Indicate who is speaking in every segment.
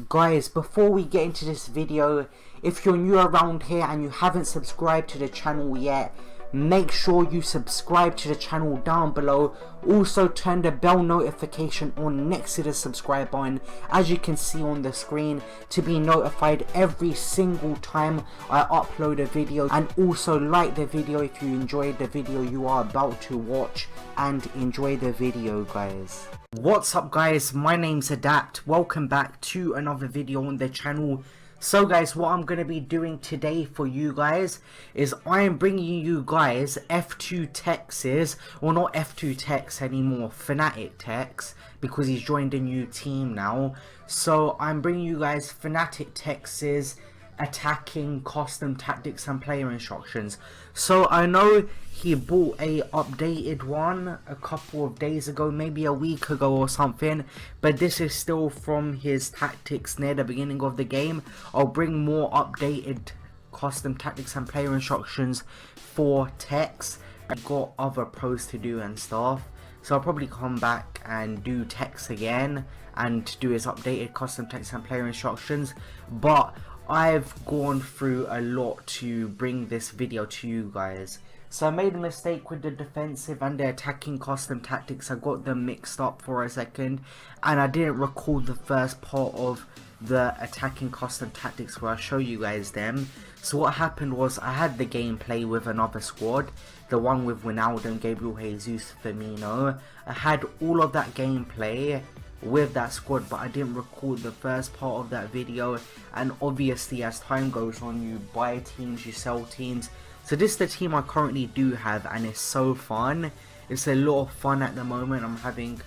Speaker 1: Guys, before we get into this video, if you're new around here and you haven't subscribed to the channel yet, make sure you subscribe to the channel down below. Also turn the bell notification on next to the subscribe button, as you can see on the screen, to be notified every single time I upload a video. And also like the video if you enjoyed the video you are about to watch, and enjoy the video, guys. What's up guys, my name's Adapt. Welcome back to another video on the channel. So guys, what I'm going to be doing today for you guys is I am bringing you guys F2 Tekkz'S, or not F2 Tekkz'S anymore, Fnatic Tekkz'S, because he's joined a new team now. So I'm bringing you guys Fnatic Tekkz'S attacking custom tactics and player instructions. So I know he bought a updated one a couple of days ago, maybe a week ago or something, but this is still from his tactics near the beginning of the game. I'll bring more updated custom tactics and player instructions for Tekkz'S. I've got other pros to do and stuff, so I'll probably come back and do Tekkz'S again and do his updated custom tactics and player instructions. But I've gone through a lot to bring this video to you guys. So I made a mistake with the defensive and the attacking custom tactics. I got them mixed up for a second, and I didn't record the first part of the attacking custom tactics where I show you guys them. So what happened was I had the gameplay with another squad, the one with Ronaldo, Gabriel Jesus, Firmino. I had all of that gameplay with that squad, but I didn't record the first part of that video. And obviously as time goes on, you buy teams, you sell teams. So this is the team I currently do have, and it's so fun. It's a lot of fun at the moment. I'm having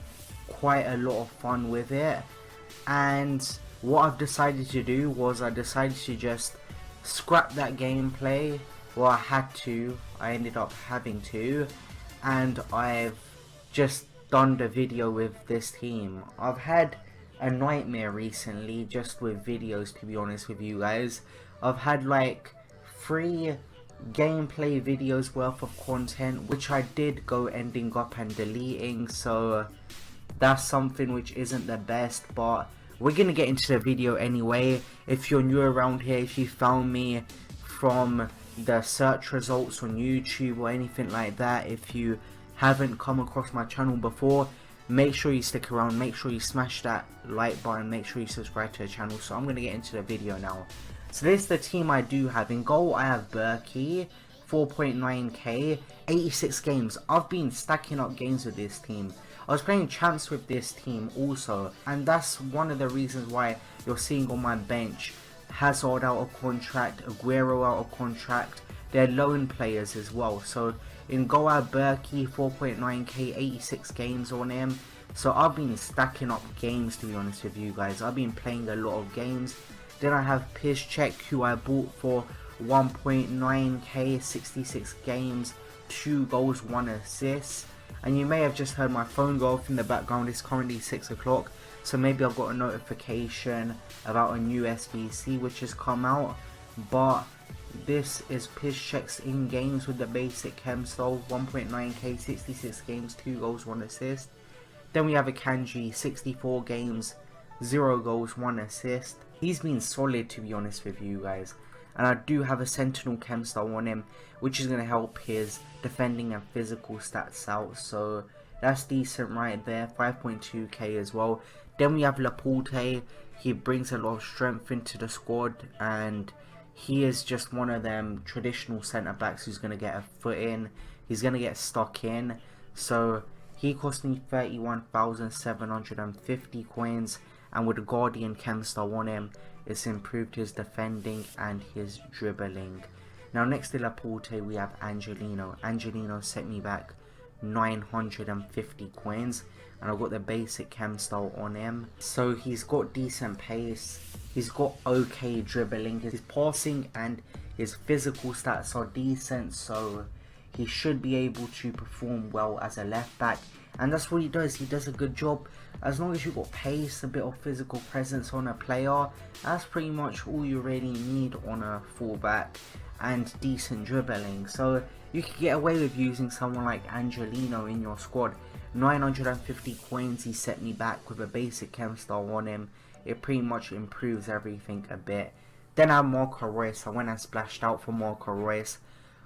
Speaker 1: quite a lot of fun with it. And what I've decided to do was I decided to just scrap that gameplay. Well, I ended up having to, and I've just done the video with this team. I've had a nightmare recently just with videos, to be honest with you guys. I've had like 3 gameplay videos worth of content, which I did go ending up and deleting, so that's something which isn't the best, but we're gonna get into the video anyway. If you're new around here, if you found me from the search results on YouTube or anything like that, if you haven't come across my channel before, make sure you stick around, make sure you smash that like button, make sure you subscribe to the channel. So I'm gonna get into the video now. So this is the team I do have. In goal I have Berkey, 4.9k, 86 games. I've been stacking up games with this team. I was playing champs with this team also, and that's one of the reasons why you're seeing on my bench Hazard out of contract, Aguero out of contract. They're loan players as well. So in goal I have Berkey, 4.9k, 86 games on him. So I've been stacking up games, to be honest with you guys. I've been playing a lot of games. Then I have Piszczek, who I bought for 1.9k, 66 games, 2 goals, 1 assist. And you may have just heard my phone go off in the background. It's currently 6 o'clock, so maybe I've got a notification about a new SBC which has come out. But this is Piszczek's in games with the basic chem style, 1.9k, 66 games, 2 goals, 1 assist. Then we have a Kanji, 64 games, 0 goals, 1 assist. He's been solid, to be honest with you guys. And I do have a Sentinel chem style on him, which is going to help his defending and physical stats out. So that's decent right there, 5.2k as well. Then we have Laporte. He brings a lot of strength into the squad, and he is just one of them traditional centre backs who's going to get a foot in. He's going to get stuck in. So he cost me 31,750 coins, and with the Guardian chem style on him, it's improved his defending and his dribbling. Now next to Laporte we have Angelino. Angelino set me back 950 coins, and I've got the basic chem style on him. So he's got decent pace, he's got okay dribbling, his passing and his physical stats are decent, so he should be able to perform well as a left back. And that's what he does. He does a good job. As long as you've got pace, a bit of physical presence on a player, that's pretty much all you really need on a fullback, and decent dribbling. So you can get away with using someone like Angelino in your squad. 950 coins he set me back with a basic chem style on him. it pretty much improves everything a bit. Then I have Marco Reus. I went and splashed out for Marco Reus.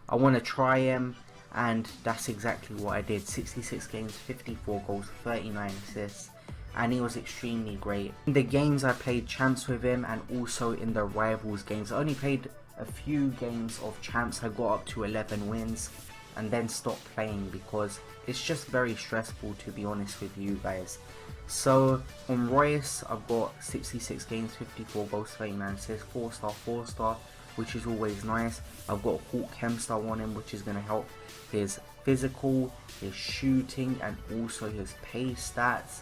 Speaker 1: I want to try him, and that's exactly what I did. 66 games, 54 goals, 39 assists, and he was extremely great. In the games I played champs with him, and also in the rivals games, I only played a few games of champs. I got up to 11 wins and then stopped playing because it's just very stressful, to be honest with you guys. So on Reus, I've got 66 games, 54 goals, 39 assists, 4-star, 4-star, which is always nice. I've got Hawk Chemstar on him, which is going to help his physical, his shooting, and also his pace stats.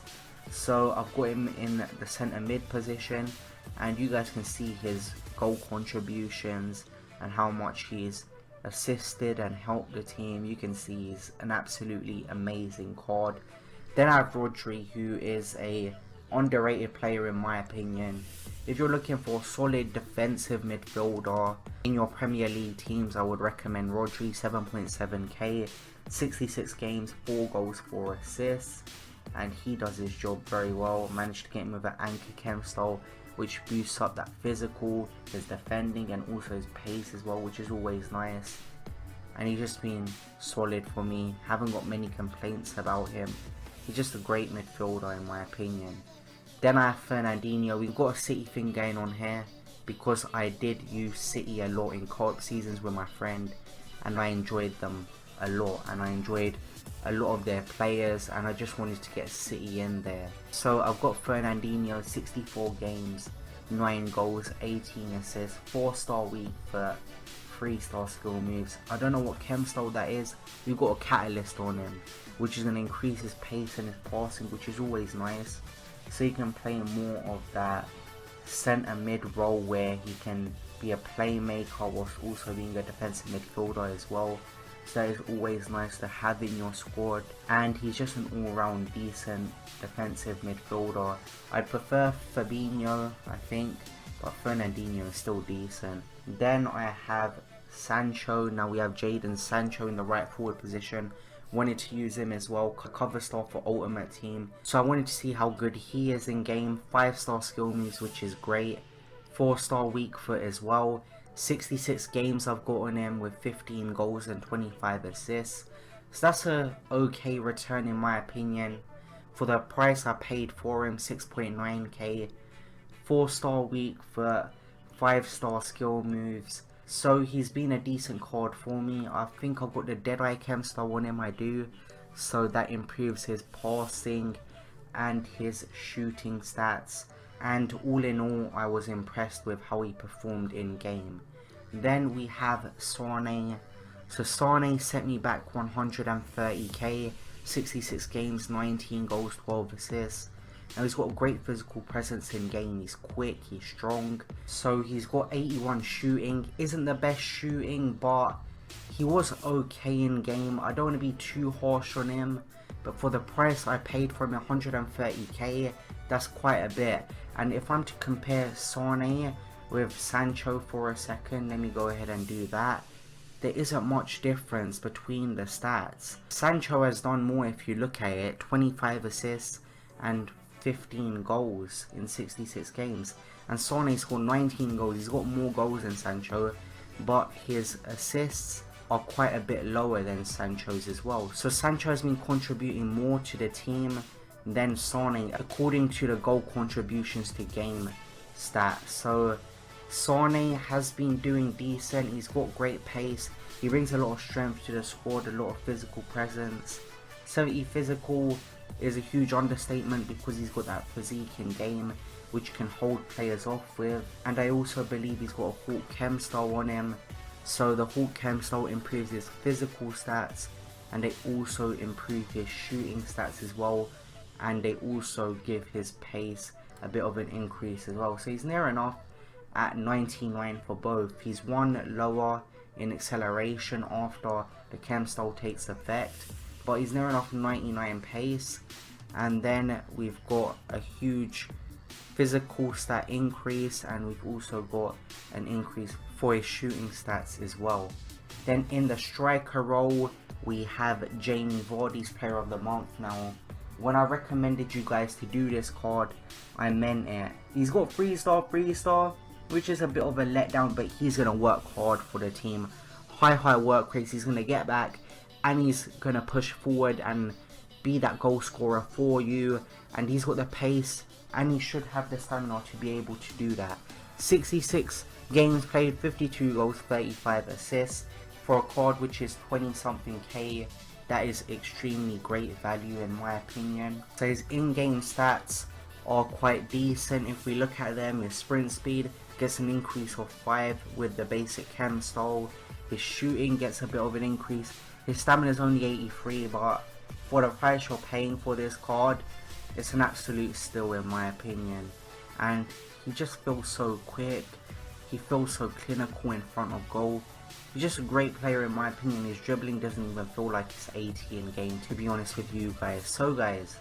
Speaker 1: So I've got him in the centre mid position, and you guys can see his goal contributions and how much he's assisted and helped the team. You can see he's an absolutely amazing card. Then I have Rodri, who is a underrated player in my opinion. If you're looking for a solid defensive midfielder in your Premier League teams, I would recommend Rodri. 7.7k, 66 games, 4 goals, 4 assists, and he does his job very well. Managed to get him with an anchor chem style, which boosts up that physical, his defending, and also his pace as well, which is always nice. And he's just been solid for me. Haven't got many complaints about him. He's just a great midfielder in my opinion. Then I have Fernandinho. We've got a City thing going on here because I did use City a lot in co-op seasons with my friend, and I enjoyed them a lot, and I enjoyed a lot of their players, and I just wanted to get City in there. So I've got Fernandinho, 64 games, 9 goals, 18 assists, 4-star weak for 3-star skill moves. I don't know what chem style that is. We've got a catalyst on him, which is going to increase his pace and his passing, which is always nice. So you can play more of that centre mid role where he can be a playmaker whilst also being a defensive midfielder as well. So that is always nice to have in your squad, and he's just an all-round decent defensive midfielder. I'd prefer Fabinho, I think, but Fernandinho is still decent. Then I have Sancho. Now we have Jadon Sancho in the right forward position. Wanted to use him as well, cover star for Ultimate Team. So I wanted to see how good he is in game. 5-star skill moves, which is great. 4-star weak foot as well. 66 games I've got on him with 15 goals and 25 assists. So that's a okay return in my opinion. For the price I paid for him, 6.9k. 4-star weak foot, 5-star skill moves. So he's been a decent card for me. I think I've got the Deadeye Chem style on him, I do. So that improves his passing and his shooting stats. And all in all, I was impressed with how he performed in game. Then we have Sane. So Sane set me back 130k, 66 games, 19 goals, 12 assists. Now he's got a great physical presence in game. He's quick, he's strong. So he's got 81 shooting. Isn't the best shooting, but he was okay in game. I don't want to be too harsh on him, but for the price I paid for him, 130k, that's quite a bit. And if I'm to compare Sane with Sancho for a second, let me go ahead and do that. There isn't much difference between the stats. Sancho has done more if you look at it. 25 assists and 15 goals in 66 games, and Sane scored 19 goals. He's got more goals than Sancho, but his assists are quite a bit lower than Sancho's as well. So Sancho has been contributing more to the team than Sane according to the goal contributions to game stats. So Sane has been doing decent. He's got great pace, he brings a lot of strength to the squad, a lot of physical presence. 70 physical is a huge understatement because he's got that physique in game which can hold players off with. And I also believe he's got a Hawk Chem style on him, so the Hawk Chem style improves his physical stats, and they also improve his shooting stats as well, and they also give his pace a bit of an increase as well. So he's near enough at 99 for both. He's one lower in acceleration after the Chem style takes effect, but he's near enough 99 pace. And then we've got a huge physical stat increase, and we've also got an increase for his shooting stats as well. Then in the striker role, we have Jamie Vardy's player of the month now. when I recommended you guys to do this card, I meant it. He's got 3-star, which is a bit of a letdown, but he's going to work hard for the team. High work rates, he's going to get back, and he's going to push forward and be that goal scorer for you. And he's got the pace, and he should have the stamina to be able to do that. 66 games played, 52 goals, 35 assists. For a card which is 20 something K, that is extremely great value in my opinion. So his in-game stats are quite decent. If we look at them, his sprint speed gets an increase of 5 with the basic chem style. His shooting gets a bit of an increase. His stamina is only 83, but for the price you're paying for this card, it's an absolute steal in my opinion. And he just feels so quick, he feels so clinical in front of goal. He's just a great player in my opinion. His dribbling doesn't even feel like it's 80 in game, to be honest with you guys. So guys,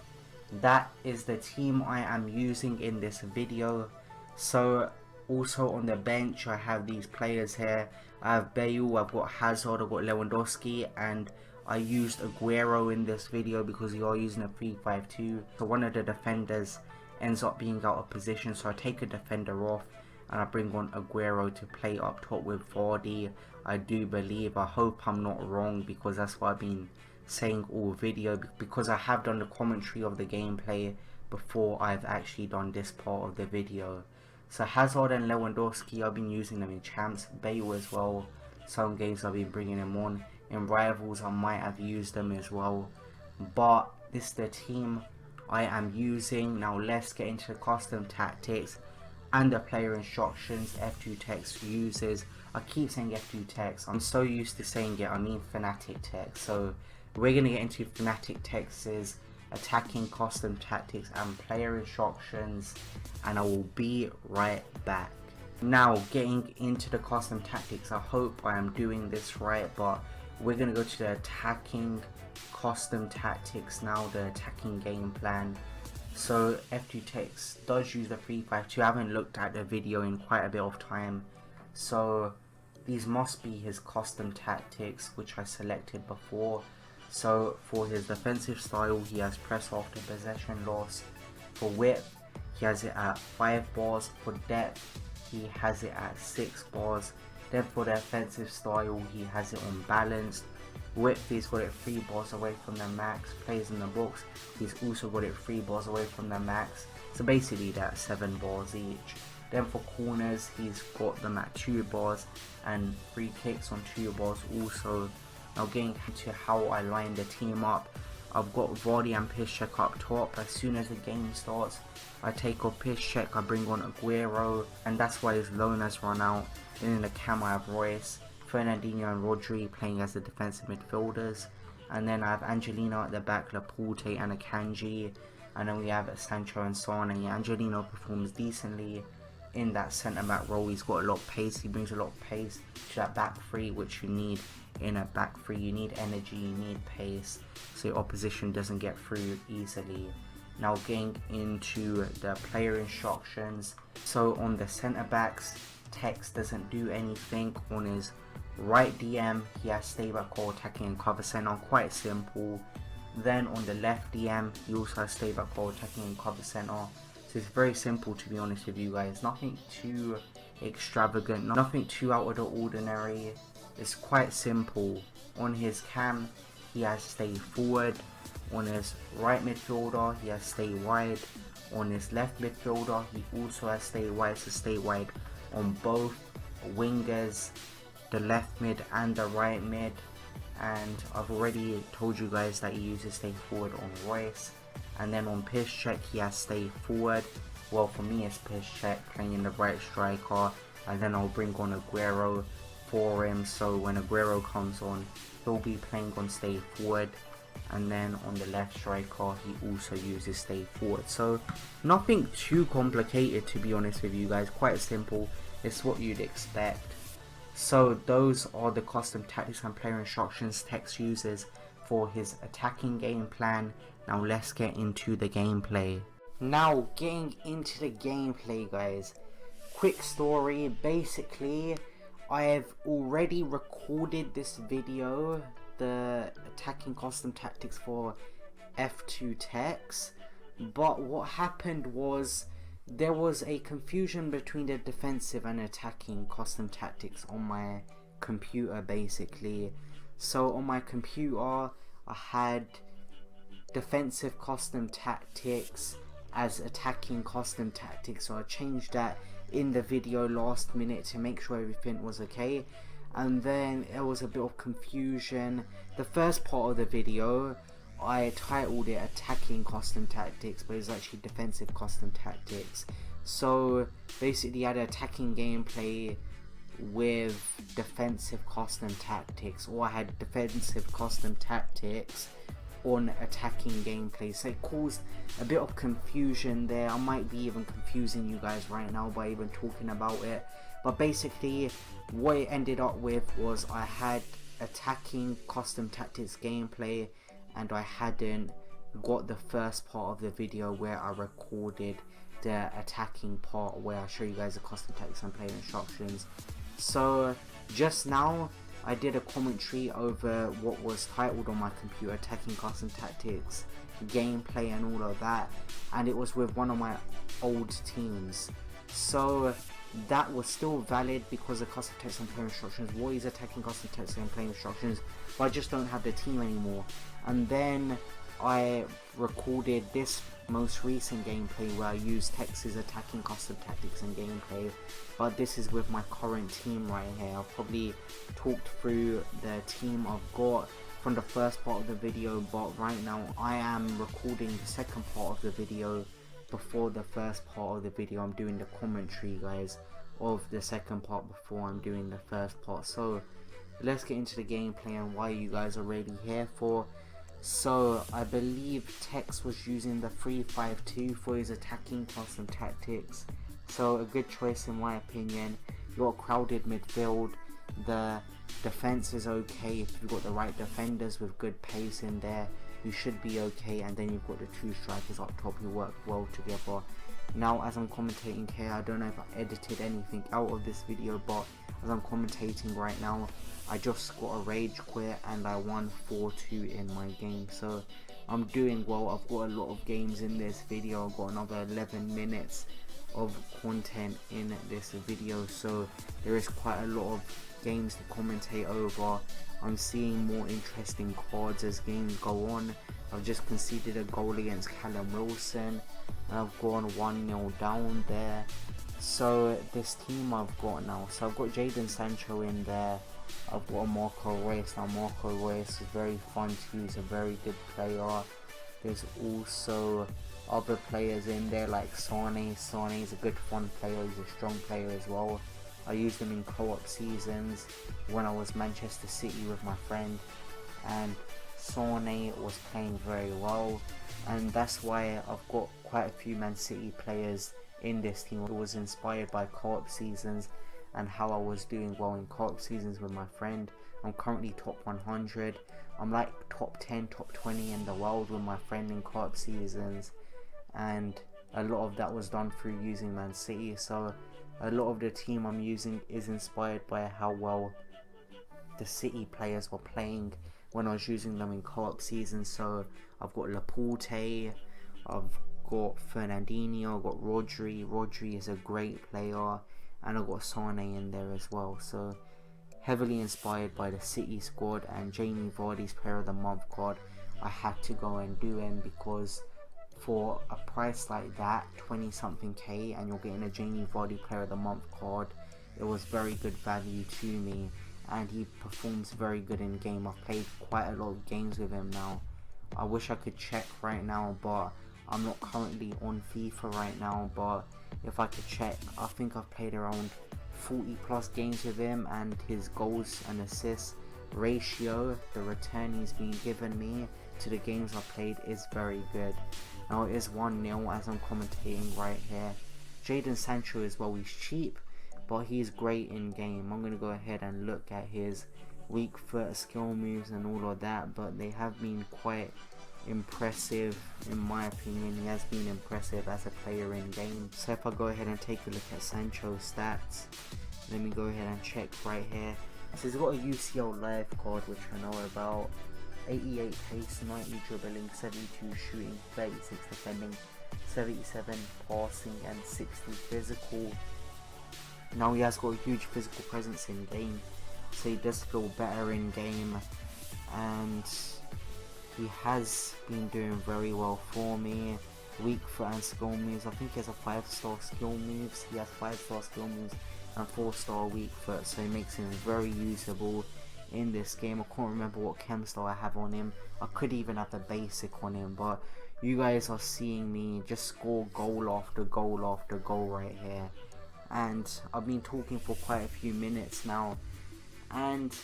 Speaker 1: that is the team I am using in this video. So also on the bench I have these players here. I have Bale, I've got Hazard, I've got Lewandowski, and I used Aguero in this video because you are using a 3-5-2. So one of the defenders ends up being out of position, so I take a defender off and I bring on Aguero to play up top with Vardy. I do believe, I hope I'm not wrong, because that's what I've been saying all video, because I have done the commentary of the gameplay before I've actually done this part of the video. So Hazard and Lewandowski, I've been using them in champs. Bale as well, some games I've been bringing him on. In rivals I might have used them as well, but this is the team I am using. Now let's get into the custom tactics and the player instructions F2Tekkz'S uses. I keep saying F2Tekkz'S, I'm so used to saying it, I mean Fnatic Tekkz'S. So we're going to get into Fnatic Tekkz'S attacking custom tactics and player instructions, and I will be right back. Now getting into the custom tactics, I hope I am doing this right, but we're going to go to the attacking custom tactics now, the attacking game plan. So F2Tekkz'S does use the 3-5-2. I haven't looked at the video in quite a bit of time, so these must be his custom tactics which I selected before. So for his defensive style, he has press after possession loss. For width, he has it at 5 bars. For depth, he has it at 6 bars. Then for the offensive style, he has it unbalanced. Width, he's got it 3 bars away from the max. Plays in the box, he's also got it 3 bars away from the max. So basically that's 7 bars each. Then for corners, he's got them at 2 bars, and free kicks on 2 bars also. Now getting into how I line the team up, I've got Vardy and Piszczek up top. As soon as the game starts, I take off Piszczek, I bring on Aguero, and that's why his loan has run out. Then in the cam I have Royce, Fernandinho and Rodri playing as the defensive midfielders, and then I have Angelino at the back, Laporte and Akanji, and then we have Sancho and Sane. Angelino performs decently in that centre back role. He's got a lot of pace, he brings a lot of pace to that back three, which you need in a back three. You need energy, you need pace, so your opposition doesn't get through easily. Now getting into the player instructions, so on the centre backs, Tekkz'S doesn't do anything. On his right DM, he has stay back or attacking and cover centre, quite simple. Then on the left DM, he also has stay back or attacking and cover centre. So it's very simple, to be honest with you guys. Nothing too extravagant, nothing too out of the ordinary. It's quite simple. On his cam, he has stay forward. On his right midfielder, he has stay wide. On his left midfielder, he also has stay wide, so stay wide on both wingers, the left mid and the right mid. And I've already told you guys that he uses stay forward on Royce. And then on Piszczek, he has stay forward. Well, for me it's Piszczek playing in the right striker, and then I'll bring on Aguero for him, so when Aguero comes on, he'll be playing on stay forward. And then on the left striker, he also uses stay forward. So nothing too complicated, to be honest with you guys, quite simple. It's what you'd expect. So those are the custom tactics and player instructions Tekkz'S uses for his attacking game plan. Now let's get into the gameplay. Now getting into the gameplay, guys, quick story. Basically, I have already recorded this video, the attacking custom tactics for F2 Tekkz'S, but what happened was there was a confusion between the defensive and attacking custom tactics on my computer basically. So on my computer I had defensive custom tactics as attacking custom tactics, so I changed that in the video last minute to make sure everything was okay, and then there was a bit of confusion. The first part of the video I titled it attacking custom tactics, but it's actually defensive custom tactics. So basically I had attacking gameplay with defensive custom tactics, or I had defensive custom tactics on attacking gameplay, so it caused a bit of confusion there. I might be even confusing you guys right now by even talking about it, but basically what it ended up with was I had attacking custom tactics gameplay, and I hadn't got the first part of the video where I recorded the attacking part where I show you guys the custom tactics and player instructions. So just now I did a commentary over what was titled on my computer attacking custom tactics gameplay and all of that, and it was with one of my old teams, so that was still valid because the custom tactics and player instructions was attacking custom tactics and player instructions, but I just don't have the team anymore. And then I recorded this most recent gameplay where I used Tekkz'S attacking custom tactics and gameplay, but this is with my current team right here. I've probably talked through the team I've got from the first part of the video, but right now I am recording the second part of the video before the first part of the video. I'm doing the commentary, guys, of the second part before I'm doing the first part. So let's get into the gameplay and why you guys are really here for. So I believe Tekkz'S was using the 3-5-2 for his attacking custom tactics, so a good choice in my opinion. You got a crowded midfield, the defense is okay. If you've got the right defenders with good pace in there, you should be okay, and then you've got the two strikers up top who work well together. Now as I'm commentating here, I don't know if I edited anything out of this video, but as I'm commentating right now, I just got a rage quit and I won 4-2 in my game, so I'm doing well. I've got a lot of games in this video. I've got another 11 minutes of content in this video, so there is quite a lot of games to commentate over. I'm seeing more interesting cards as games go on. I've just conceded a goal against Callum Wilson and I've gone 1-0 down there. So this team I've got now, so I've got Jadon Sancho in there, I've got a Marco Reus. Now Marco Reus is very fun to use, a very good player. There's also other players in there like Sane. Sane is a good fun player, he's a strong player as well. I used him in co-op seasons when I was Manchester City with my friend, and Sane was playing very well, and that's why I've got quite a few Man City players in this team. It was inspired by co-op seasons and how I was doing well in co-op seasons with my friend. I'm currently top 100. I'm like top 10, top 20 in the world with my friend in co-op seasons, and a lot of that was done through using Man City. So a lot of the team I'm using is inspired by how well the City players were playing when I was using them in co-op seasons. So I've got Laporte, I've got Fernandinho, I've got Rodri. Rodri is a great player, and I've got Sane in there as well. So heavily inspired by the City squad, and Jamie Vardy's Player of the Month card, I had to go and do him because for a price like that, 20 something K, and you're getting a Jamie Vardy Player of the Month card, it was very good value to me, and he performs very good in game. I've played quite a lot of games with him now. I wish I could check right now, but I'm not currently on FIFA right now, but if I could check, I think I've played around 40 plus games with him, and his goals and assists ratio, the return he's been given me to the games I've played, is very good. Now it is 1-0 as I'm commentating right here. Jadon Sancho as well, he's cheap, but he's great in game. I'm going to go ahead and look at his weak foot skill moves and all of that, but they have been quite impressive in my opinion. He has been impressive as a player in game. So if I go ahead and take a look at Sancho's stats, let me go ahead and check right here. So he's got a UCL live card, which I know about, 88 pace, 90 dribbling, 72 shooting, 36 defending, 77 passing and 60 physical. Now he has got a huge physical presence in game, so he does feel better in game, and he has been doing very well for me. Weak foot and skill moves, I think he has a 5-star skill moves, he has 5-star skill moves and 4-star weak foot, so it makes him very usable in this game. I can't remember what chem style I have on him. I could even have the basic on him, but you guys are seeing me just score goal after goal after goal right here, and I've been talking for quite a few minutes now, and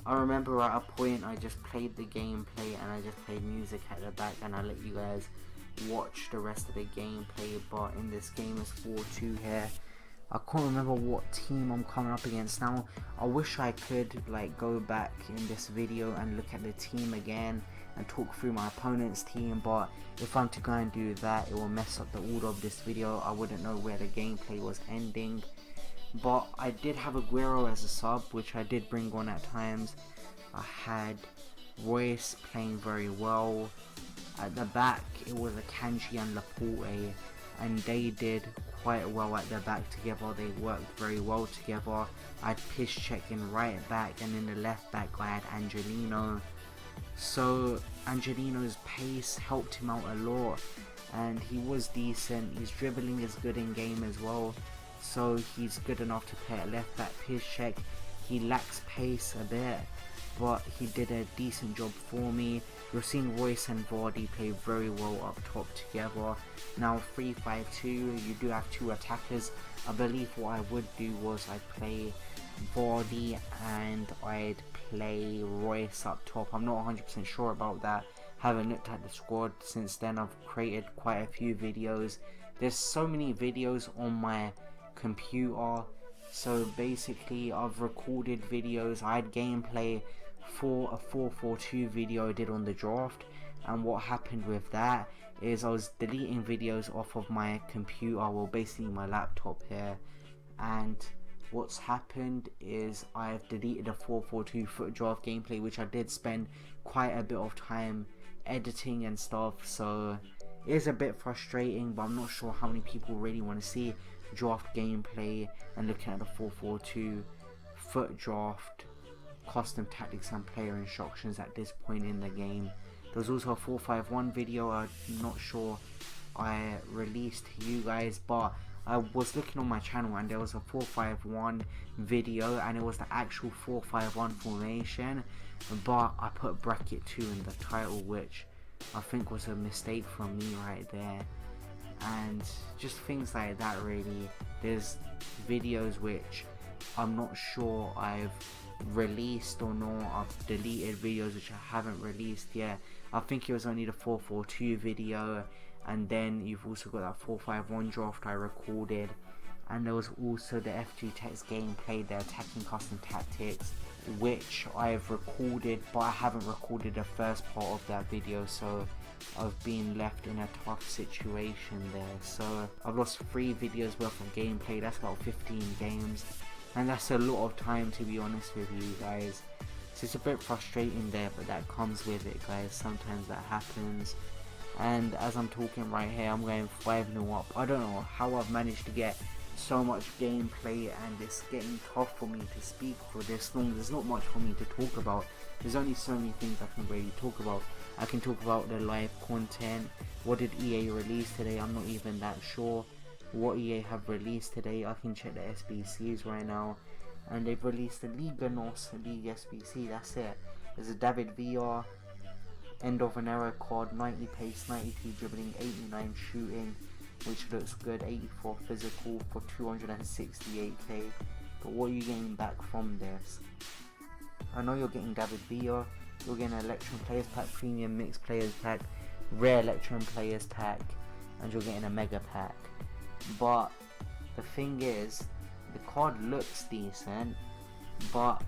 Speaker 1: I remember at a point I just played the gameplay and I just played music at the back and I let you guys watch the rest of the gameplay. But in this game it's 4-2 here. I can't remember what team I'm coming up against now. I wish I could like go back in this video and look at the team again and talk through my opponent's team, but if I'm to go and do that, it will mess up the order of this video. I wouldn't know where the gameplay was ending. But I did have Aguero as a sub, which I did bring on at times. I had Royce playing very well. At the back it was Akanji and Laporte, and they did quite well at the back together. They worked very well together. I had Piszczek in right back, and in the left back I had Angelino. So Angelino's pace helped him out a lot, and he was decent. His dribbling is good in game as well, so he's good enough to play at left back. Piszczek, he lacks pace a bit, but he did a decent job for me. You're seeing Royce and Vardy play very well up top together. Now 3-5-2, you do have two attackers. I believe what I would do was I'd play Vardy and I'd play Royce up top. I'm not 100% sure about that. Haven't looked at the squad since then. I've created quite a few videos. There's so many videos on my computer, so basically I've recorded videos. I had gameplay for a 4-4-2 video I did on the draft, and what happened with that is I was deleting videos off of my computer, well basically my laptop here, and what's happened is I've deleted a 4-4-2 foot draft gameplay, which I did spend quite a bit of time editing and stuff, so it is a bit frustrating, but I'm not sure how many people really want to see draft gameplay and looking at the 4-4-2 foot draft custom tactics and player instructions at this point in the game. There's also a 4-5-1 video I'm not sure I released to you guys, but I was looking on my channel and there was a 4-5-1 video and it was the actual 4-5-1 formation, but I put bracket 2 in the title, which I think was a mistake from me right there. And just things like that really. There's videos which I'm not sure I've released or not. I've deleted videos which I haven't released yet. I think it was only the 4-4-2 video, and then you've also got that 4-5-1 draft I recorded, and there was also the Fnatic Tekkz'S gameplay, the attacking custom tactics, which I've recorded, but I haven't recorded the first part of that video, so I've been left in a tough situation there. So I've lost 3 videos worth of gameplay. That's about 15 games, and that's a lot of time, to be honest with you guys. So it's a bit frustrating there, but that comes with it, guys. Sometimes that happens. And as I'm talking right here, I'm going 5-0 up. I don't know how I've managed to get so much gameplay, and it's getting tough for me to speak for this long. There's not much for me to talk about. There's only so many things I can really talk about. I can talk about the live content. What did EA release today? I'm not even that sure what EA have released today. I can check the SBCs right now, and they've released the Liga NOS League SBC. That's it. There's a David VR, end of an era card, 90 pace, 92 dribbling, 89 shooting, which looks good, 84 physical for 268k. But what are you getting back from this? I know you're getting David Villa, you're getting an Electrum Players Pack, Premium Mixed Players Pack, Rare Electrum Players Pack, and you're getting a Mega Pack. But the thing is, the card looks decent, but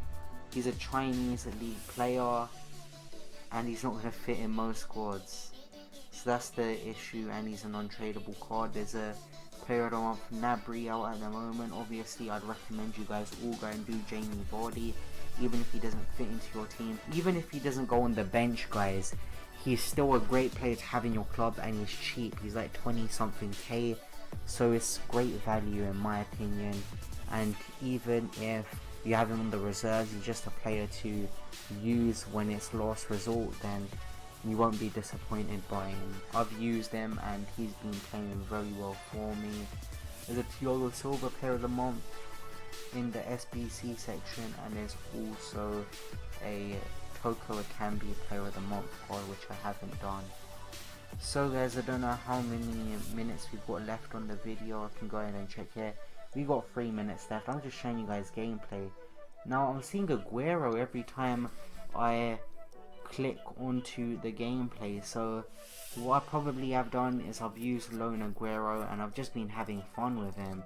Speaker 1: he's a Chinese league player and he's not going to fit in most squads. So that's the issue, and he's an untradeable card. There's a player of the month, Nabri out at the moment. Obviously, I'd recommend you guys all go and do Jamie Vardy, even if he doesn't fit into your team. Even if he doesn't go on the bench, guys, he's still a great player to have in your club, and he's cheap. He's like 20 something K, so it's great value in my opinion. And even if you have him on the reserves, he's just a player to use when it's last resort, then you won't be disappointed by him. I've used him and he's been playing very well for me. There's a Thiago Silva player of the month in the SBC section, and there's also a Coco Akambi player of the month card, which I haven't done. So guys, I don't know how many minutes we've got left on the video. I can go ahead and check here. We got 3 minutes left. I'm just showing you guys gameplay. Now I'm seeing Aguero every time I click onto the gameplay, so what I probably have done is I've used Lone Aguero and I've just been having fun with him.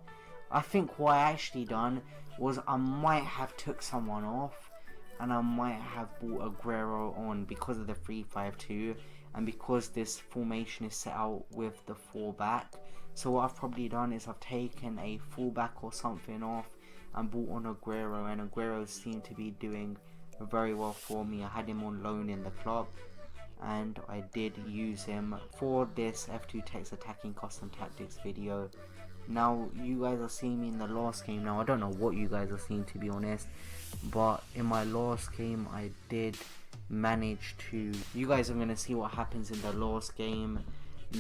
Speaker 1: I think what I actually done was I might have took someone off and I might have brought Aguero on because of the 3-5-2 and because this formation is set out with the 4 back. So what I've probably done is I've taken a fullback or something off and brought on Aguero, and Aguero seemed to be doing very well for me. I had him on loan in the club and I did use him for this F2 Tekkz'S attacking custom tactics video. Now you guys are seeing me in the last game. Now I don't know what you guys are seeing, to be honest, but in my last game I did manage to, you guys are going to see what happens in the last game.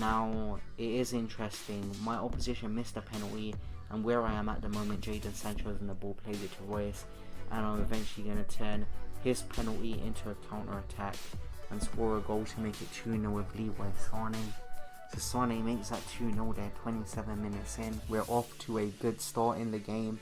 Speaker 1: Now it is interesting, my opposition missed a penalty, and where I am at the moment, Jadon Sancho's in the ball, plays it to Royce, and I'm eventually going to turn his penalty into a counter attack and score a goal to make it 2-0 with Leroy Sané. So Sané makes that 2-0 there, 27 minutes in. We're off to a good start in the game.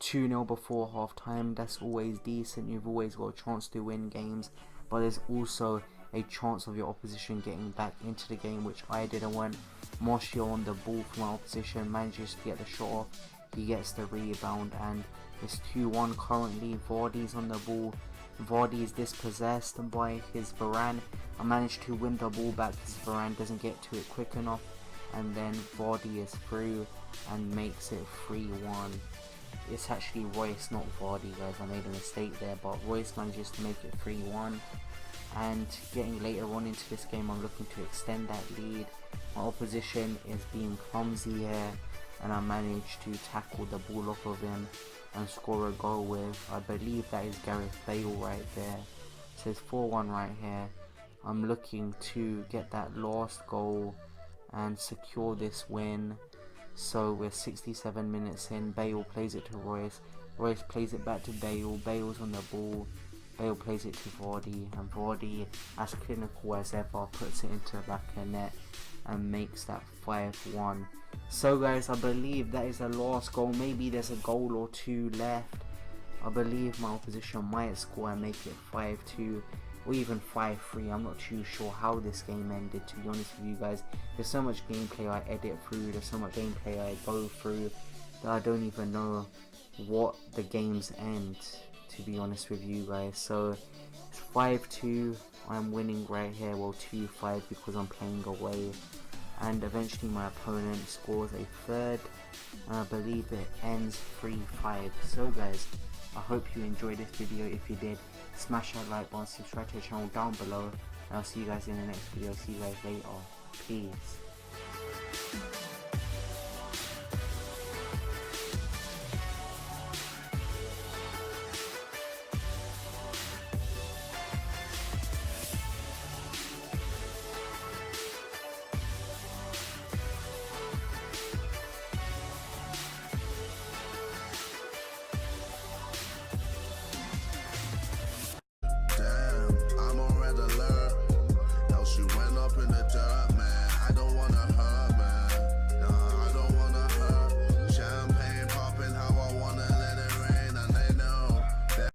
Speaker 1: 2-0 before half time, that's always decent. You've always got a chance to win games, but there's also a chance of your opposition getting back into the game, which I didn't want. Martial on the ball for my opposition, manages to get the shot off, he gets the rebound, and it's 2-1 currently. Vardy's on the ball. Vardy is dispossessed by his Varane. I managed to win the ball back because Varane doesn't get to it quick enough, and then Vardy is through and makes it 3-1. It's actually Royce, not Vardy, guys. I made a mistake there, but Royce manages to make it 3-1. And getting later on into this game, I'm looking to extend that lead. My opposition is being clumsy here, and I managed to tackle the ball off of him and score a goal with, I believe that is Gareth Bale right there. So it's 4-1 right here. I'm looking to get that last goal and secure this win. So we're 67 minutes in. Bale plays it to Royce. Royce plays it back to Bale. Bale's on the ball. Bale plays it to Vardy, and Vardy, as clinical as ever, puts it into the back of the net and makes that 5-1. So guys, I believe that is the last goal. Maybe there's a goal or two left. I believe my opposition might score and make it 5-2 or even 5-3. I'm not too sure how this game ended, to be honest with you guys. There's so much gameplay I edit through, there's so much gameplay I go through that I don't even know what the games end, to be honest with you guys. So it's 5-2. I'm winning right here, well 2-5 because I'm playing away, and eventually my opponent scores a third, and I believe it ends 3-5. So guys, I hope you enjoyed this video. If you did, smash that like button, subscribe to the channel down below, and I'll see you guys in the next video. See you guys later. Peace.